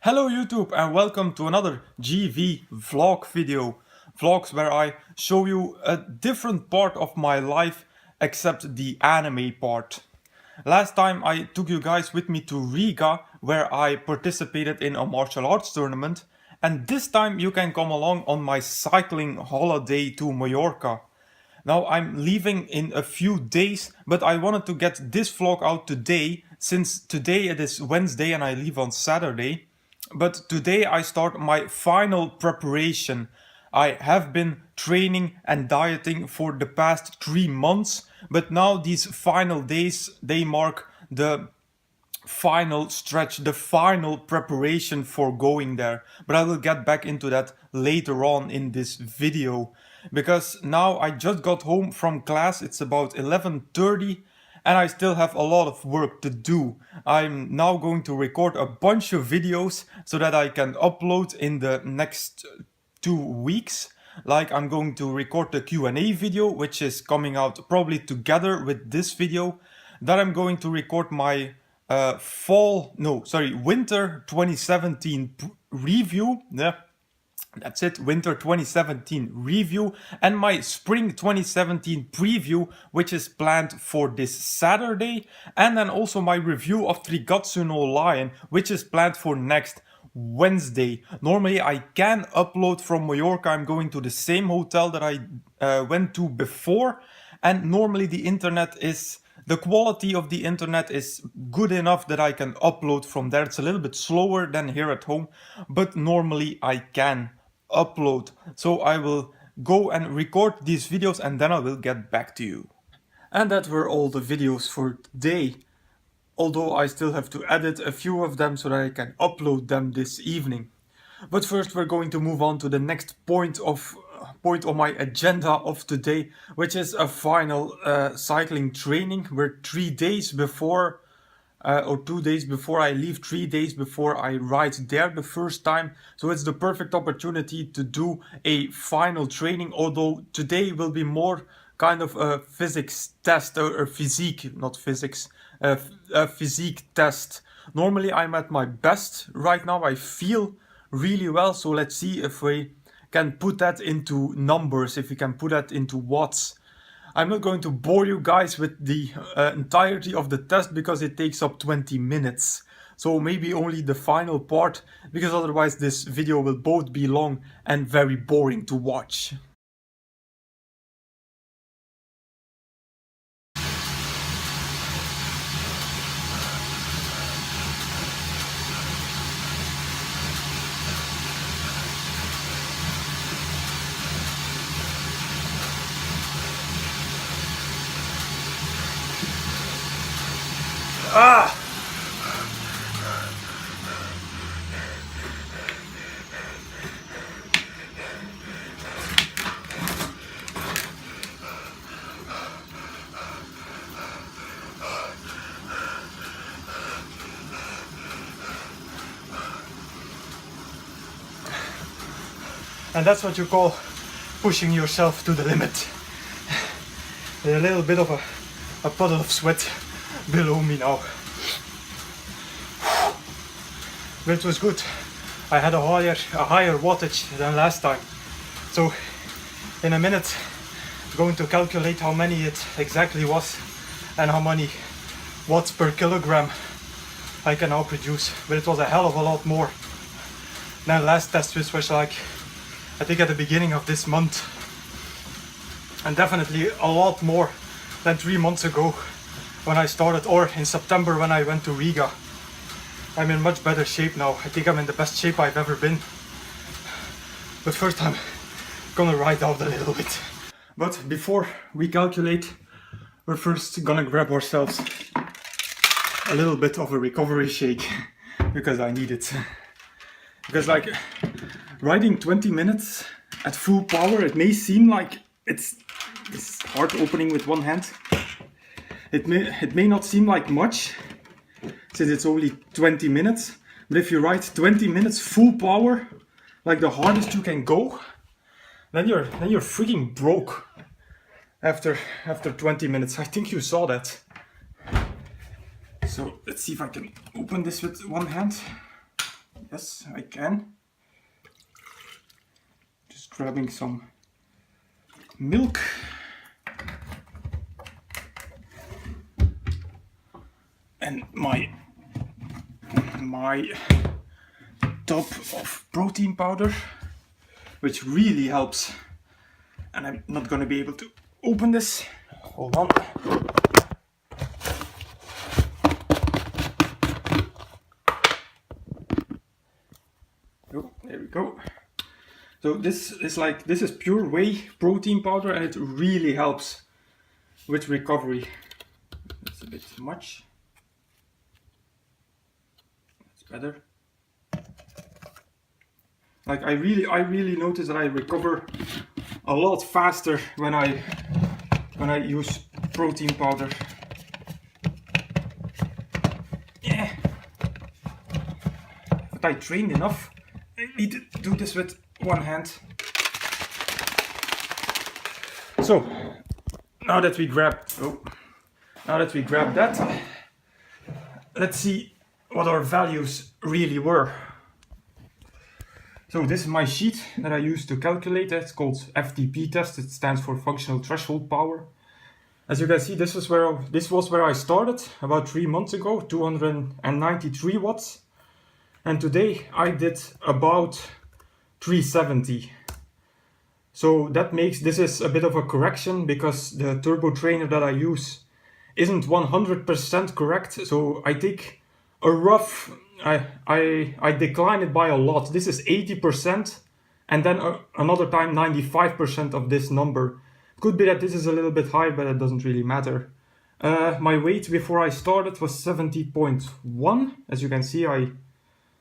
Hello YouTube and welcome to another GV vlog video. Vlogs where I show you a different part of my life except the anime part. Last time I took you guys with me to Riga where I participated in a martial arts tournament, and this time you can come along on my cycling holiday to Mallorca. Now I'm leaving in a few days, but I wanted to get this vlog out today since today it is Wednesday and I leave on Saturday. But today I start my final preparation. I have been training and dieting for the past 3 months, but now these final days, they mark the final stretch, the final preparation for going there. But I will get back into that later on in this video. Because now I just got home from class, it's about 11:30 and I still have a lot of work to do. I'm now going to record a bunch of videos so that I can upload in the next 2 weeks. Like I'm going to record the Q&A video, which is coming out probably together with this video. Then I'm going to record my winter 2017 review. Yeah, that's it, winter 2017 review, and my spring 2017 preview, which is planned for this Saturday, and then also my review of Trigatsu no Lion, which is planned for next Wednesday. Normally I can upload from Mallorca. I'm going to the same hotel that I went to before, and normally the quality of the internet is good enough that I can upload from there. It's a little bit slower than here at home, but normally I can upload. So I will go and record these videos and then I will get back to you. And that were all the videos for today. Although I still have to edit a few of them so that I can upload them this evening. But first we're going to move on to the next point on my agenda of today, which is a final cycling training. We're 3 days before, or 2 days before I leave, 3 days before I ride there the first time. So it's the perfect opportunity to do a final training, although today will be more kind of a physics test, or physique, not physics, a physique test. Normally I'm at my best right now, I feel really well, so let's see if we can put that into numbers, if we can put that into watts. I'm not going to bore you guys with the entirety of the test because it takes up 20 minutes. So maybe only the final part, because otherwise this video will both be long and very boring to watch. And that's what you call pushing yourself to the limit. There's a little bit of a puddle of sweat below me now. But it was good. I had a higher wattage than last time. So in a minute I'm going to calculate how many it exactly was and how many watts per kilogram I can now produce. But it was a hell of a lot more than last test, which was like, I think at the beginning of this month, and definitely a lot more than 3 months ago when I started, or in September when I went to Riga. I'm in much better shape now. I think I'm in the best shape I've ever been. But first I'm gonna ride out a little bit. But before we calculate, we're first gonna grab ourselves a little bit of a recovery shake because I need it. Because like riding 20 minutes at full power, it may seem like it's hard opening with one hand. It may not seem like much since it's only 20 minutes, but if you ride 20 minutes full power, like the hardest you can go, then you're freaking broke after 20 minutes. I think you saw that. So let's see if I can open this with one hand. Yes, I can. Just grabbing some milk. And my tub of protein powder, which really helps. And I'm not going to be able to open this. Hold on. Oh, there we go. So this is pure whey protein powder, and it really helps with recovery. That's a bit much. That's better. Like I really notice that I recover a lot faster when I use protein powder. Yeah. But I trained enough. I need to do this with one hand. So now that we grabbed that, let's see what our values really were. So this is my sheet that I use to calculate it. It's called FTP test. It stands for functional threshold power. As you can see, this was where I started about 3 months ago, 293 watts. And today I did about 370. So that makes, this is a bit of a correction because the turbo trainer that I use isn't 100% correct. So I take a rough, I decline it by a lot. This is 80% and then another time 95% of this number. Could be that this is a little bit high, but it doesn't really matter. My weight before I started was 70.1. As you can see, I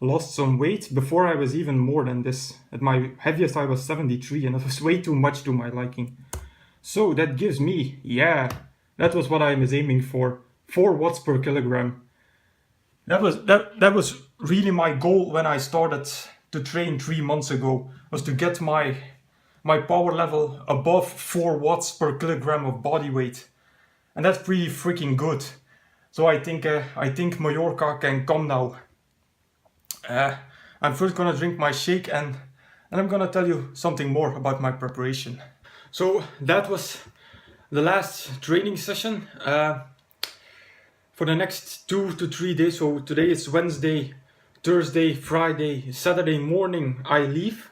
lost some weight. Before I was even more than this. At my heaviest I was 73 and that was way too much to my liking. So that gives me, yeah, that was what I was aiming for, 4 watts per kilogram. That was really my goal when I started to train 3 months ago, was to get my power level above 4 watts per kilogram of body weight. And that's pretty freaking good. So I think Mallorca can come now. I'm first gonna drink my shake and I'm gonna tell you something more about my preparation. So that was the last training session. For the next 2 to 3 days, so today is Wednesday, Thursday, Friday, Saturday morning I leave.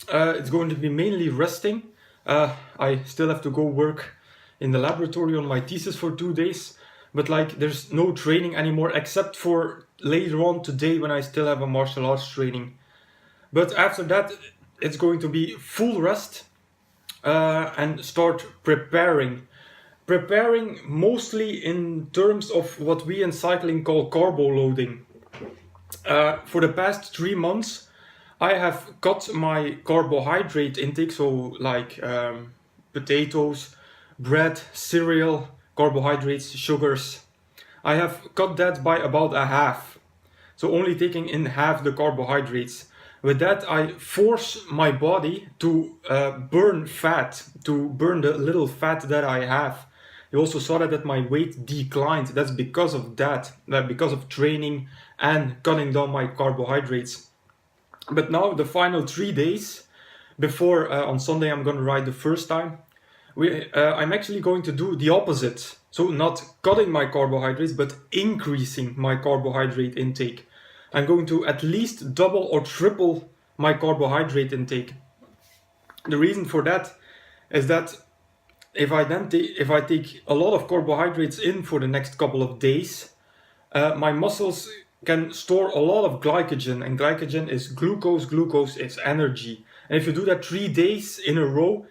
It's going to be mainly resting. I still have to go work in the laboratory on my thesis for 2 days. But like there's no training anymore except for later on today when I still have a martial arts training. But after that it's going to be full rest and start preparing. Preparing mostly in terms of what we in cycling call carbo loading. For the past 3 months I have cut my carbohydrate intake, so like potatoes, bread, cereal, carbohydrates, sugars. I have cut that by about a half. So only taking in half the carbohydrates. With that I force my body to burn fat, to burn the little fat that I have. You also saw that my weight declined. That's because of that, because of training and cutting down my carbohydrates. But now the final 3 days before on Sunday I'm going to ride the first time. I'm actually going to do the opposite. So not cutting my carbohydrates, but increasing my carbohydrate intake. I'm going to at least double or triple my carbohydrate intake. The reason for that is that if I take a lot of carbohydrates in for the next couple of days, my muscles can store a lot of glycogen, and glycogen is glucose, glucose is energy. And if you do that 3 days in a row,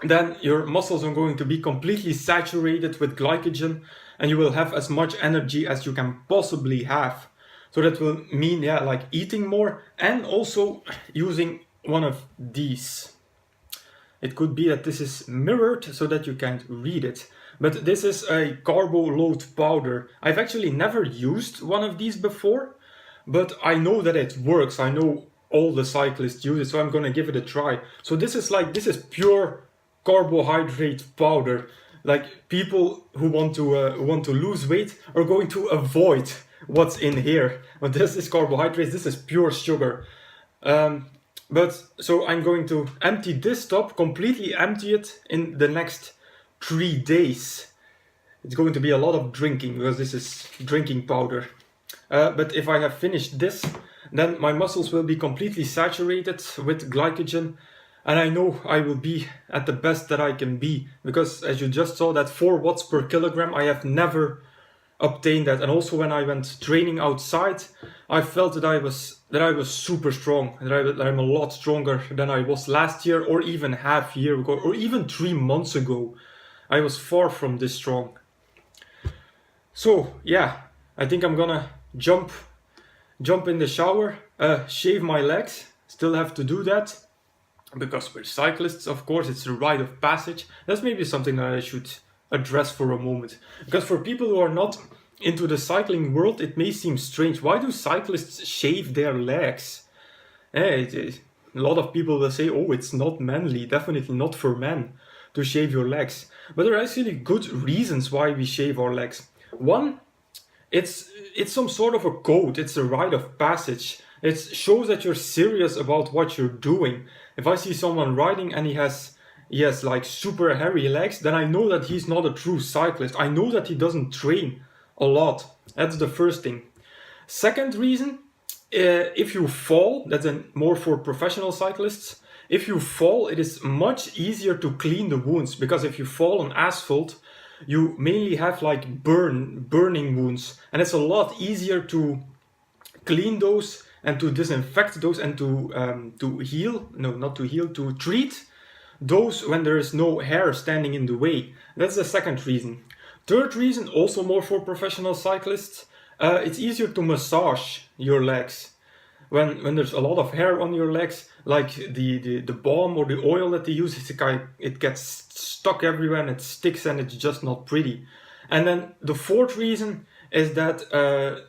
then your muscles are going to be completely saturated with glycogen and you will have as much energy as you can possibly have. So that will mean, yeah, like eating more and also using one of these. It could be that this is mirrored so that you can't read it. But this is a carbo load powder. I've actually never used one of these before, but I know that it works. I know all the cyclists use it, so I'm gonna give it a try. So this is pure carbohydrate powder. Like people who want to lose weight are going to avoid what's in here. But this is carbohydrates, this is pure sugar. But so I'm going to empty this top, completely empty it in the next 3 days. It's going to be a lot of drinking because this is drinking powder. But if I have finished this, then my muscles will be completely saturated with glycogen, and I know I will be at the best that I can be, because as you just saw, that 4 watts per kilogram, I have never obtained that. And also when I went training outside, I felt that I was super strong, that I'm a lot stronger than I was last year, or even half year ago, or even 3 months ago. I was far from this strong. So yeah, I think I'm gonna jump in the shower, shave my legs. Still have to do that because we're cyclists, of course. It's a rite of passage. That's maybe something that I should address for a moment, because for people who are not into the cycling world, it may seem strange. Why do cyclists shave their legs? A lot of people will say, oh, it's not manly, definitely not for men to shave your legs. But there are actually good reasons why we shave our legs. One, it's some sort of a code, it's a rite of passage. It shows that you're serious about what you're doing. If I see someone riding and he has like super hairy legs, then I know that he's not a true cyclist. I know that he doesn't train a lot. That's the first thing. Second reason, if you fall, that's more for professional cyclists. If you fall, it is much easier to clean the wounds, because if you fall on asphalt, you mainly have like burning wounds, and it's a lot easier to clean those and to disinfect those and to heal. No, not to heal, to treat those when there is no hair standing in the way. That's the second reason. Third reason, also more for professional cyclists, it's easier to massage your legs. When there's a lot of hair on your legs, like the balm or the oil that they use, it gets stuck everywhere and it sticks and it's just not pretty. And then the fourth reason is that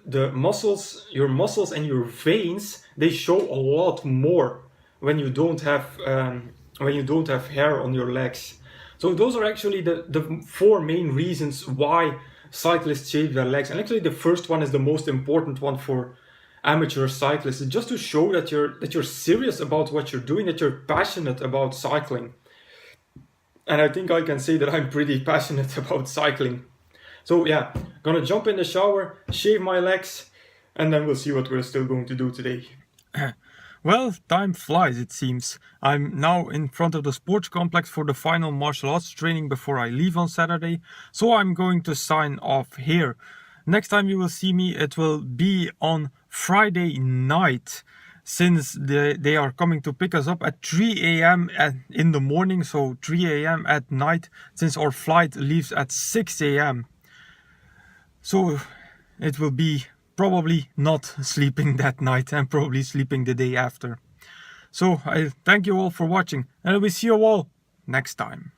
your muscles and your veins, they show a lot more when you don't have hair on your legs. So those are actually the 4 main reasons why cyclists shave their legs. And actually the first one is the most important one for amateur cyclists. It's just to show that you're serious about what you're doing, that you're passionate about cycling. And I think I can say that I'm pretty passionate about cycling. So yeah, gonna jump in the shower, shave my legs, and then we'll see what we're still going to do today. Well, time flies, it seems. I'm now in front of the sports complex for the final martial arts training before I leave on Saturday, so I'm going to sign off here. Next time you will see me, it will be on Friday night, since they are coming to pick us up at 3 a.m. in the morning, so 3 a.m. at night, since our flight leaves at 6 a.m. So it will be probably not sleeping that night and probably sleeping the day after. So I thank you all for watching, and I will see you all next time.